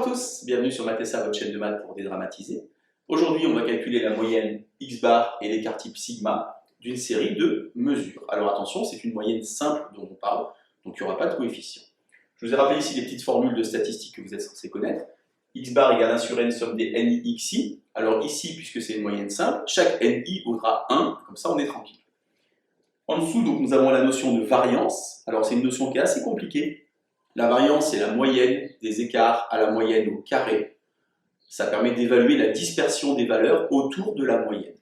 tous, bienvenue sur Mathessa, votre chaîne de maths pour dédramatiser. Aujourd'hui, on va calculer la moyenne x bar et l'écart type sigma d'une série de mesures. Alors attention, c'est une moyenne simple dont on parle, donc il n'y aura pas de coefficient. Je vous ai rappelé ici les petites formules de statistiques que vous êtes censés connaître. X bar égale 1 sur n somme des ni xi. Alors ici, puisque c'est une moyenne simple, chaque ni vaudra 1, comme ça on est tranquille. En dessous, donc, nous avons la notion de variance. Alors c'est une notion qui est assez compliquée. La variance, c'est la moyenne des écarts à la moyenne au carré. Ça permet d'évaluer la dispersion des valeurs autour de la moyenne.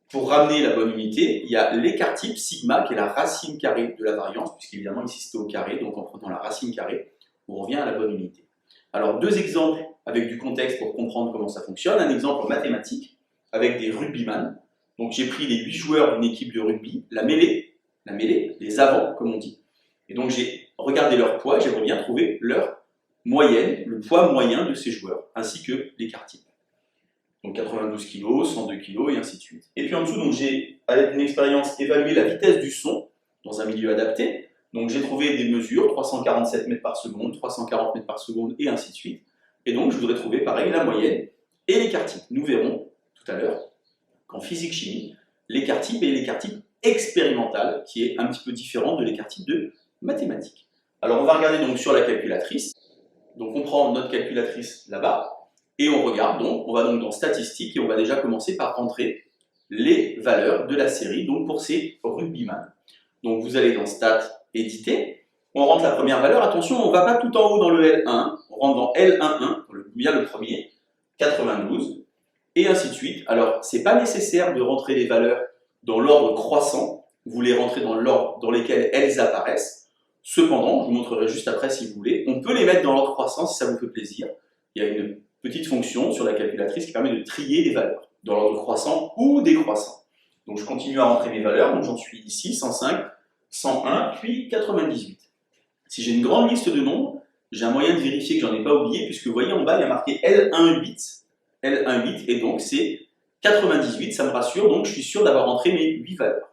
Pour ramener la bonne unité, il y a l'écart type sigma qui est la racine carrée de la variance, puisqu'évidemment ici c'était au carré, donc en prenant la racine carrée, on revient à la bonne unité. Alors deux exemples avec du contexte pour comprendre comment ça fonctionne. Un exemple en mathématiques avec des rugbyman. Donc j'ai pris les 8 joueurs d'une équipe de rugby, la mêlée, les avants comme on dit. Et donc j'ai regardé leur poids, j'aimerais bien trouver leur moyenne, le poids moyen de ces joueurs, ainsi que l'écart type. Donc 92 kg, 102 kg et ainsi de suite. Et puis en dessous, j'ai, avec une expérience, évalué la vitesse du son dans un milieu adapté. Donc j'ai trouvé des mesures, 347 mètres par seconde, 340 mètres par seconde et ainsi de suite. Et donc je voudrais trouver pareil la moyenne et l'écart type. Nous verrons tout à l'heure qu'en physique-chimie, l'écart type est l'écart type expérimental, qui est un petit peu différent de l'écart type de mathématiques. Alors on va regarder donc sur la calculatrice. Donc on prend notre calculatrice là-bas et on regarde donc, on va donc dans statistiques et on va déjà commencer par rentrer les valeurs de la série donc pour ces rugbyman. Donc vous allez dans stats, éditer, on rentre la première valeur, attention on ne va pas tout en haut dans le L1, on rentre dans L11, bien le premier, 92 et ainsi de suite. Alors c'est pas nécessaire de rentrer les valeurs dans l'ordre croissant, vous les rentrez dans l'ordre dans lequel elles apparaissent. Cependant, je vous montrerai juste après si vous voulez, on peut les mettre dans l'ordre croissant si ça vous fait plaisir. Il y a une petite fonction sur la calculatrice qui permet de trier les valeurs dans l'ordre croissant ou décroissant. Donc je continue à rentrer mes valeurs, donc j'en suis ici, 105, 101, puis 98. Si j'ai une grande liste de nombres, j'ai un moyen de vérifier que j'en ai pas oublié, puisque vous voyez en bas, il y a marqué L18, et donc c'est 98, ça me rassure, donc je suis sûr d'avoir rentré mes 8 valeurs.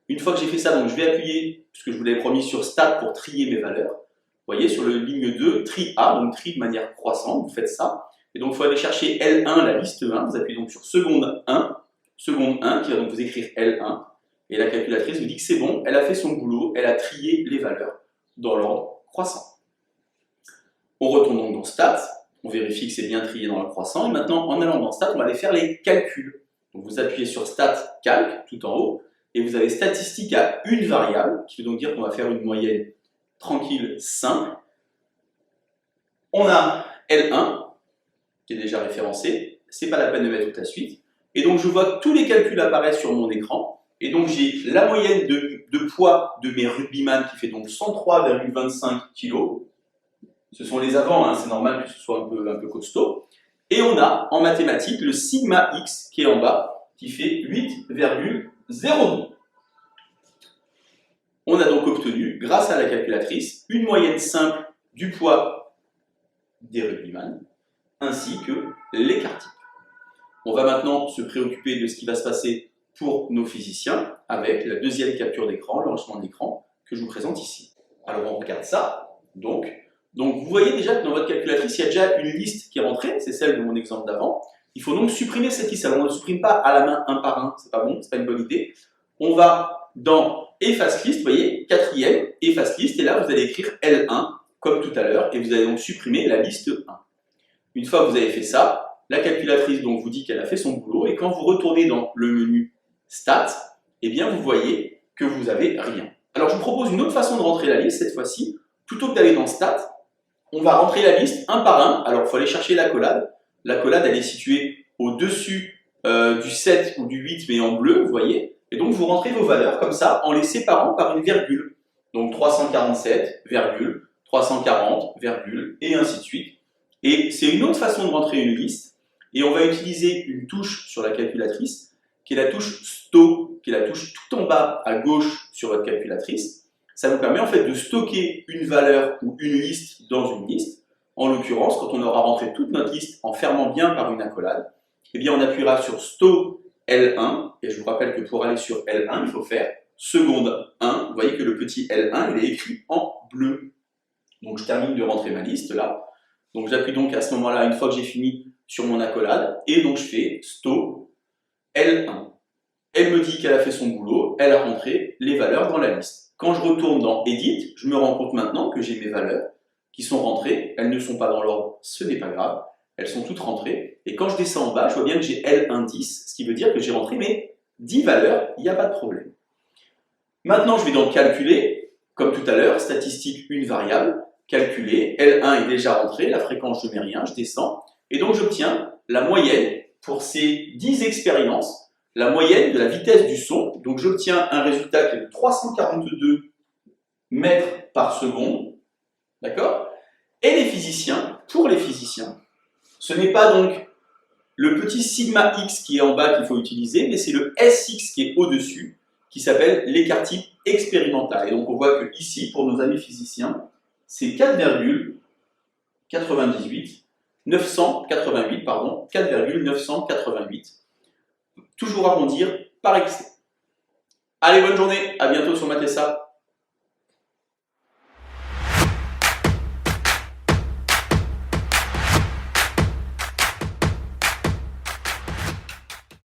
Une fois que j'ai fait ça, donc je vais appuyer, puisque je vous l'avais promis, sur Stat pour trier mes valeurs. Vous voyez, sur le ligne 2, tri A, donc tri de manière croissante, vous faites ça. Et donc, il faut aller chercher L1, la liste 1. Vous appuyez donc sur seconde 1, qui va donc vous écrire L1. Et la calculatrice vous dit que c'est bon, elle a fait son boulot, elle a trié les valeurs dans l'ordre croissant. On retourne donc dans Stat, on vérifie que c'est bien trié dans l'ordre croissant. Et maintenant, en allant dans Stat, on va aller faire les calculs. Donc, vous appuyez sur Stat, calque, tout en haut. Et vous avez statistique à une variable, qui veut donc dire qu'on va faire une moyenne tranquille, simple. On a L1, qui est déjà référencé, c'est pas la peine de mettre toute la suite. Et donc je vois que tous les calculs apparaissent sur mon écran, et donc j'ai la moyenne de poids de mes rugbyman qui fait donc 103,25 kg. Ce sont les avants, hein, c'est normal que ce soit un peu costaud. Et on a en mathématiques le sigma x qui est en bas, qui fait 8,02. On a donc obtenu, grâce à la calculatrice, une moyenne simple du poids des rugbyman, ainsi que l'écart type. On va maintenant se préoccuper de ce qui va se passer pour nos physiciens, avec la deuxième capture d'écran, l'enregistrement de l'écran, que je vous présente ici. Alors on regarde ça, donc vous voyez déjà que dans votre calculatrice, il y a déjà une liste qui est rentrée, c'est celle de mon exemple d'avant. Il faut donc supprimer cette liste. Alors on ne la supprime pas à la main un par un, c'est pas bon, c'est pas une bonne idée. On va dans efface list, vous voyez, quatrième, efface list, et là vous allez écrire L1, comme tout à l'heure, et vous allez donc supprimer la liste 1. Une fois que vous avez fait ça, la calculatrice donc vous dit qu'elle a fait son boulot, et quand vous retournez dans le menu Stats, eh bien vous voyez que vous n'avez rien. Alors je vous propose une autre façon de rentrer la liste, cette fois-ci, plutôt que d'aller dans Stats, on va rentrer la liste un par un. Alors il faut aller chercher l'accolade. L'accolade elle est située au-dessus du 7 ou du 8, mais en bleu, vous voyez. Et donc vous rentrez vos valeurs comme ça, en les séparant par une virgule. Donc 347, virgule, 340, virgule, et ainsi de suite. Et c'est une autre façon de rentrer une liste. Et on va utiliser une touche sur la calculatrice, qui est la touche STO, qui est la touche tout en bas à gauche sur votre calculatrice. Ça vous permet en fait de stocker une valeur ou une liste dans une liste. En l'occurrence, quand on aura rentré toute notre liste en fermant bien par une accolade, eh bien on appuiera sur STO L1, et je vous rappelle que pour aller sur L1, il faut faire seconde 1. Vous voyez que le petit L1, il est écrit en bleu. Donc je termine de rentrer ma liste là. Donc j'appuie donc à ce moment-là, une fois que j'ai fini, sur mon accolade, et donc je fais stop L1. Elle me dit qu'elle a fait son boulot, elle a rentré les valeurs dans la liste. Quand je retourne dans Edit, je me rends compte maintenant que j'ai mes valeurs qui sont rentrées, elles ne sont pas dans l'ordre, ce n'est pas grave, elles sont toutes rentrées, et quand je descends en bas, je vois bien que j'ai L1 10, ce qui veut dire que j'ai rentré mes 10 valeurs, il n'y a pas de problème. Maintenant, je vais donc calculer, comme tout à l'heure, statistique une variable, calculer, L1 est déjà rentré, la fréquence je ne mets rien, je descends, et donc j'obtiens la moyenne pour ces 10 expériences, la moyenne de la vitesse du son, donc j'obtiens un résultat qui est de 342 mètres par seconde, d'accord? Et les physiciens, pour les physiciens, ce n'est pas donc le petit sigma x qui est en bas qu'il faut utiliser, mais c'est le Sx qui est au-dessus, qui s'appelle l'écart type expérimental. Et donc on voit que ici, pour nos amis physiciens, c'est 4,988, toujours arrondir par excès. Allez, bonne journée, à bientôt sur Matessa.